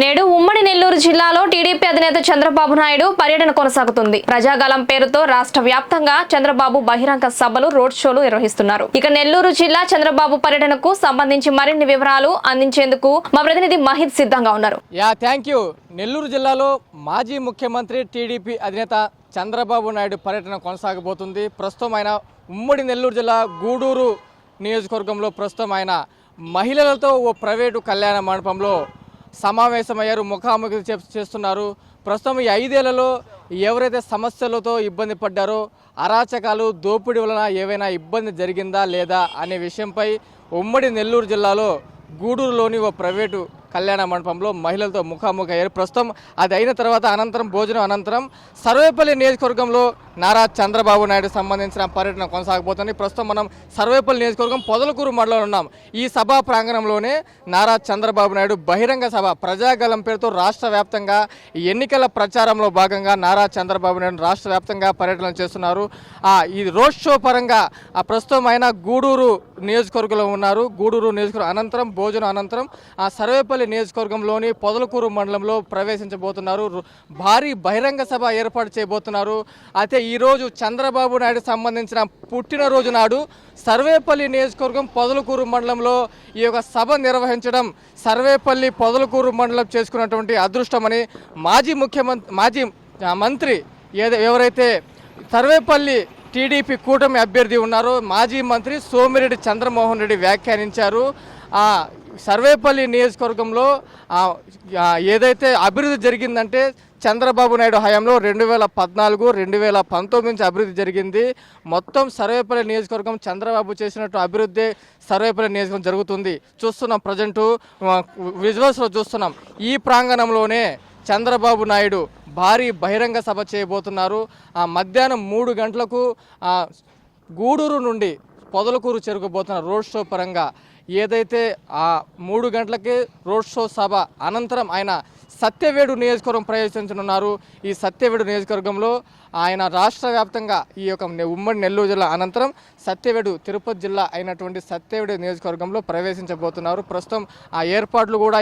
నేడు ఉమ్మడి నెల్లూరు జిల్లాలో టీడీపీ అధినేత చంద్రబాబు నాయుడు పర్యటన కొనసాగుతుంది. ప్రజాగలం పేరుతో రాష్ట్ర వ్యాప్తంగా చంద్రబాబు బహిరంగ సభలు, రోడ్ షోలు నిర్వహిస్తున్నారు. ఇక నెల్లూరు జిల్లా చంద్రబాబు పర్యటనకు సంబంధించి మరిన్ని వివరాలు అందించేందుకు మా ప్రతినిధి మహిద్ సిద్ధంగా ఉన్నారు. నెల్లూరు జిల్లాలో మాజీ ముఖ్యమంత్రి టీడీపీ అధినేత చంద్రబాబు నాయుడు పర్యటన కొనసాగబోతుంది. ప్రస్తుతం ఆయన ఉమ్మడి నెల్లూరు జిల్లా గూడూరు నియోజకవర్గంలో ప్రస్తుతం ఆయన మహిళలతో ఓ ప్రైవేటు కళ్యాణ మండపంలో సమావేశమయ్యారు, ముఖాముఖి చేస్తున్నారు. ప్రస్తుతం ఈ 5 ఏళ్లలో ఎవరైతే సమస్యలతో ఇబ్బంది పడ్డారో, అరాచకాలు, దోపిడీ వలన ఏవైనా ఇబ్బంది జరిగిందా లేదా అనే విషయంపై ఉమ్మడి నెల్లూరు జిల్లాలో గూడూరులోని ఓ ప్రైవేటు కళ్యాణ మండపంలో మహిళలతో ముఖాముఖి అయ్యారు. ప్రస్తుతం అది అయిన తర్వాత భోజనం అనంతరం సర్వేపల్లి నియోజకవర్గంలో నారా చంద్రబాబు నాయుడు సంబంధించిన పర్యటన కొనసాగబోతుంది. ప్రస్తుతం మనం సర్వేపల్లి నియోజకవర్గం పొదలకూరు మండలంలో ఉన్నాం. ఈ సభా ప్రాంగణంలోనే నారా చంద్రబాబు నాయుడు బహిరంగ సభ ప్రజాగలం పేరుతో రాష్ట్ర వ్యాప్తంగా ఎన్నికల ప్రచారంలో భాగంగా నారా చంద్రబాబు నాయుడు రాష్ట్ర వ్యాప్తంగా పర్యటన చేస్తున్నారు. ఈ రోడ్ షో పరంగా ప్రస్తుతం ఆయన గూడూరు నియోజకవర్గంలో ఉన్నారు. గూడూరు నియోజకవర్గం అనంతరం భోజనం అనంతరం సర్వేపల్లి నియోజకవర్గంలోని పొదలకూరు మండలంలో ప్రవేశించబోతున్నారు. భారీ బహిరంగ సభ ఏర్పాటు చేయబోతున్నారు. అయితే ఈరోజు చంద్రబాబు నాయుడు సంబంధించిన పుట్టినరోజు నాడు సర్వేపల్లి నియోజకవర్గం పొదలకూరు మండలంలో ఈ యొక్క సభ నిర్వహించడం సర్వేపల్లి పొదలకూరు మండలం చేసుకున్నటువంటి అదృష్టమని మాజీ మంత్రి ఎవరైతే సర్వేపల్లి టీడీపీ కూటమి అభ్యర్థి ఉన్నారో మాజీ మంత్రి సోమిరెడ్డి చంద్రమోహన్ రెడ్డి వ్యాఖ్యానించారు. సర్వేపల్లి నియోజకవర్గంలో ఏదైతే అభివృద్ధి జరిగిందంటే చంద్రబాబు నాయుడు హయాంలో 2014, 2019 నుంచి అభివృద్ధి జరిగింది. మొత్తం సర్వేపల్లి నియోజకవర్గం చంద్రబాబు చేసినట్టు అభివృద్ధి సర్వేపల్లి నియోజకవర్గం జరుగుతుంది. చూస్తున్నాం, ప్రజెంటు విజువల్స్లో చూస్తున్నాం. ఈ ప్రాంగణంలోనే చంద్రబాబు నాయుడు భారీ బహిరంగ సభ చేయబోతున్నారు. మధ్యాహ్నం 3 గంటలకు గూడూరు నుండి పొదలకూరు చేరుకోబోతున్నారు. రోడ్ షో పరంగా ఏదైతే 3 గంటలకే రోడ్ షో సభ అనంతరం ఆయన సత్యవేడు నియోజకవర్గం ప్రవేశించనున్నారు. ఈ సత్యవేడు నియోజకవర్గంలో ఆయన రాష్ట్ర వ్యాప్తంగా ఈ యొక్క ఉమ్మడి నెల్లూరు జిల్లా అనంతరం సత్యవేడు తిరుపతి జిల్లా అయినటువంటి సత్యవేడు నియోజకవర్గంలో ప్రవేశించబోతున్నారు. ప్రస్తుతం ఏర్పాట్లు కూడా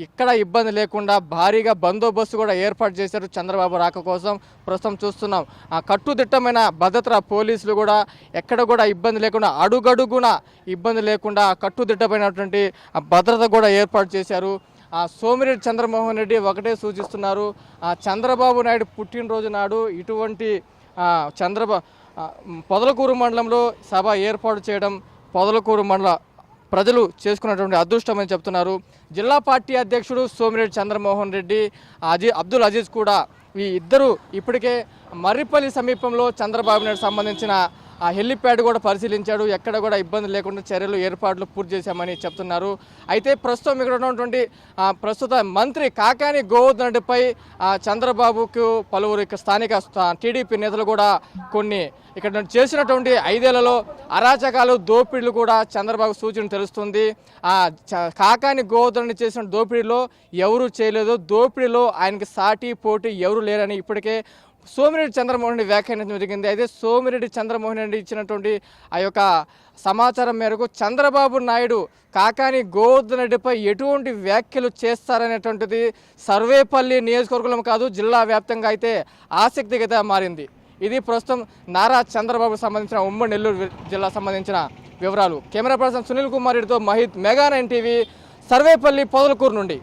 ఇక్కడ ఇబ్బంది లేకుండా భారీగా బందోబస్తు కూడా ఏర్పాటు చేశారు చంద్రబాబు రాక కోసం. ప్రస్తుతం చూస్తున్నాం, కట్టుదిట్టమైన భద్రత పోలీసులు కూడా ఎక్కడ కూడా ఇబ్బంది లేకుండా అడుగడుగున ఇబ్బంది లేకుండా కట్టుదిట్టమైనటువంటి భద్రత కూడా ఏర్పాటు చేశారు. సోమిరెడ్డి చంద్రమోహన్ రెడ్డి ఒకటే సూచిస్తున్నారు, చంద్రబాబు నాయుడు పుట్టినరోజు నాడు ఇటువంటి పొదలకూరు మండలంలో సభ ఏర్పాటు చేయడం పొదలకూరు మండల ప్రజలు చేసుకున్నటువంటి అదృష్టమని చెప్తున్నారు. జిల్లా పార్టీ అధ్యక్షుడు సోమిరెడ్డి చంద్రమోహన్ రెడ్డి, అబ్దుల్ అజీజ్ కూడా ఈ ఇద్దరు ఇప్పటికే మర్రిపల్లి సమీపంలో చంద్రబాబు నాయుడు సంబంధించిన హెలిప్యాడ్ కూడా పరిశీలించాడు. ఎక్కడ కూడా ఇబ్బంది లేకుండా చర్యలు ఏర్పాట్లు పూర్తి చేశామని చెప్తున్నారు. అయితే ప్రస్తుతం ఇక్కడ ఉన్నటువంటి ప్రస్తుత మంత్రి కాకాని గోవర్ధన్ రెడ్డిపై చంద్రబాబుకు పలువురు స్థానిక టీడీపీ నేతలు కూడా కొన్ని ఇక్కడ చేసినటువంటి 5 ఏళ్లలో అరాచకాలు, దోపిడీలు కూడా చంద్రబాబు సూచన తెలుస్తుంది. కాకాని గోవర్ధన్ రెడ్డి చేసిన దోపిడీలో ఎవరు చేయలేదు, దోపిడీలో ఆయనకి సాటి పోటీ ఎవరు లేరని ఇప్పటికే సోమిరెడ్డి చంద్రమోహన్ రెడ్డి వ్యాఖ్యానించడం జరిగింది. అయితే సోమిరెడ్డి చంద్రమోహన్ రెడ్డి ఇచ్చినటువంటి ఆ యొక్క సమాచారం మేరకు చంద్రబాబు నాయుడు కాకాని గోవర్ధన్ రెడ్డిపై ఎటువంటి వ్యాఖ్యలు చేస్తారనేటువంటిది సర్వేపల్లి నియోజకవర్గంలో కాదు జిల్లా వ్యాప్తంగా అయితే ఆసక్తిగా మారింది. ఇది ప్రస్తుతం నారా చంద్రబాబు సంబంధించిన ఉమ్మడి నెల్లూరు జిల్లా సంబంధించిన వివరాలు. కెమెరా పర్సన్ సునీల్ కుమార్ రెడ్డితో మహిద్, మెగా 9 టీవీ, సర్వేపల్లి పొదలకూరు నుండి.